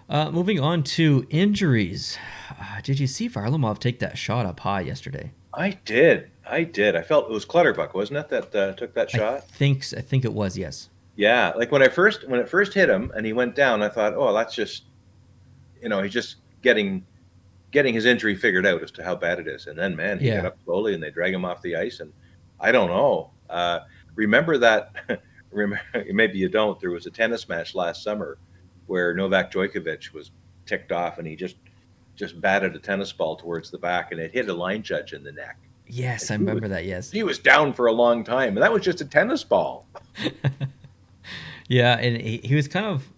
Moving on to injuries. Did you see Varlamov take that shot up high yesterday? I did. I did. I felt it was Clutterbuck, wasn't it, that took that shot? I think it was, yes. Yeah. Like when it first hit him and he went down, I thought, oh, that's just he's just getting his injury figured out as to how bad it is. And then, man, he got Yeah. up slowly and they drag him off the ice. And I don't know. Remember that? remember, maybe you don't. There was a tennis match last summer where Novak Djokovic was ticked off and he just batted a tennis ball towards the back and it hit a line judge in the neck. Yes, And I remember that, yes. he was down for a long time, and that was just a tennis ball. Yeah, and he was kind of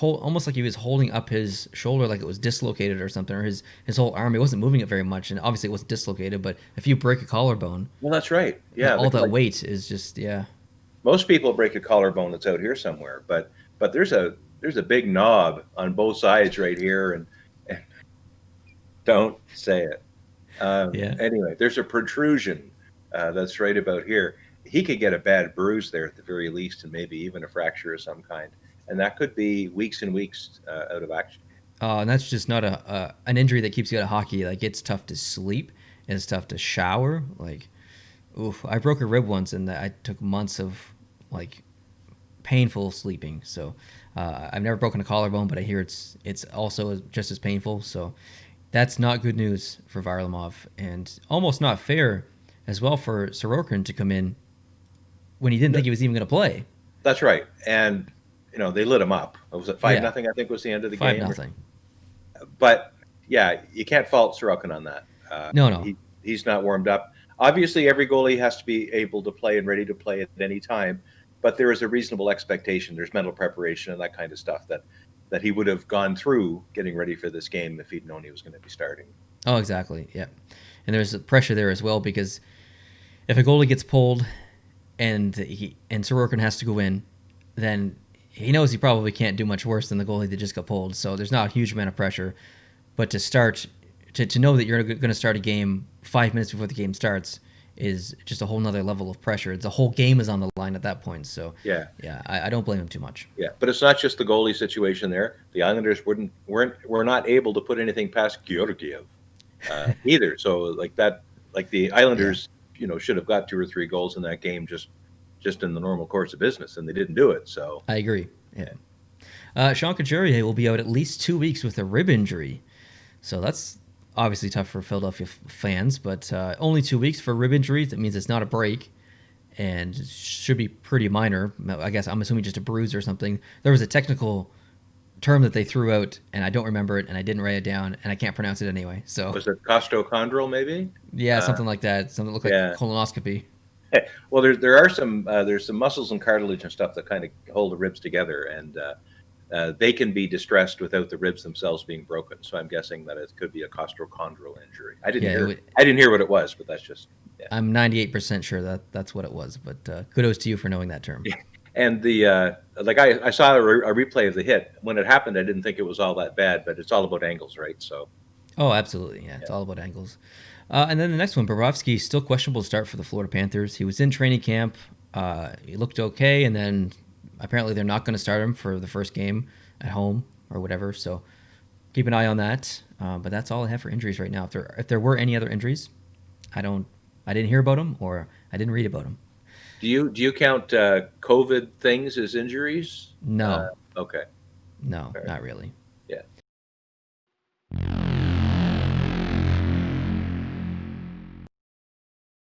almost like he was holding up his shoulder like it was dislocated or something, or his whole arm. He wasn't moving it very much, and obviously it wasn't dislocated. But if you break a collarbone, Well, that's right. like Yeah, all that like weight is just yeah. most people break a collarbone that's out here somewhere, but there's a big knob on both sides right here, and don't say it. Yeah. Anyway, there's a protrusion that's right about here. He could get a bad bruise there at the very least, and maybe even a fracture of some kind, and that could be weeks and weeks out of action. And that's just not a an injury that keeps you out of hockey. Like it's tough to sleep, and it's tough to shower. Like, oof, I broke a rib once, and I took months of like painful sleeping. So I've never broken a collarbone, but I hear it's also just as painful. So that's not good news for Varlamov, and almost not fair as well for Sorokin to come in when he didn't think he was even going to play. That's right, and they lit him up. Was it five Yeah, nothing? I think was the end of the five game. nothing. But yeah, you can't fault Sorokin on that. No, no. He's not warmed up. Obviously, every goalie has to be able to play and ready to play at any time, but there is a reasonable expectation. There's mental preparation and that kind of stuff that he would have gone through getting ready for this game if he'd known he was going to be starting. Oh, exactly. Yeah, and there's pressure there as well because if a goalie gets pulled and Sorokin has to go in, then he knows he probably can't do much worse than the goalie that just got pulled. So there's not a huge amount of pressure. But to know that you're going to start a game 5 minutes before the game starts is just a whole nother level of pressure. The whole game is on the line at that point. So Yeah, yeah, I don't blame him too much. yeah, but it's not just the goalie situation there. The Islanders were not able to put anything past Georgiev either. So like that, like the Yeah, Islanders, should have got two or three goals in that game just in the normal course of business, and they didn't do it. So I agree. Yeah. Sean Couturier will be out at least 2 weeks with a rib injury. So that's obviously tough for Philadelphia fans, but only 2 weeks for rib injury. That means it's not a break and should be pretty minor. I guess I'm assuming just a bruise or something. There was a technical term that they threw out, and I don't remember it, and I didn't write it down, and I can't pronounce it anyway. So was it costochondral maybe? yeah, Uh, something like that. Something that looked like yeah. colonoscopy. Well, there are some there's some muscles and cartilage and stuff that kind of hold the ribs together, and they can be distressed without the ribs themselves being broken. So I'm guessing that it could be a costochondral injury. Yeah, I didn't hear what it was, but that's just yeah. I'm 98% sure that that's what it was. But kudos to you for knowing that term. And the like I saw a replay of the hit when it happened. I didn't think it was all that bad, but it's all about angles, right? So Oh, absolutely. Yeah, it's yeah, all about angles. And then the next one, Bobrovsky, still questionable to start for the Florida Panthers. He was in training camp. He looked okay, and then apparently they're not going to start him for the first game at home or whatever. So keep an eye on that. But that's all I have for injuries right now. If there were any other injuries, I didn't hear about them or I didn't read about them. do you count COVID things as injuries? Uh, No, okay, no, all right. not really. Yeah.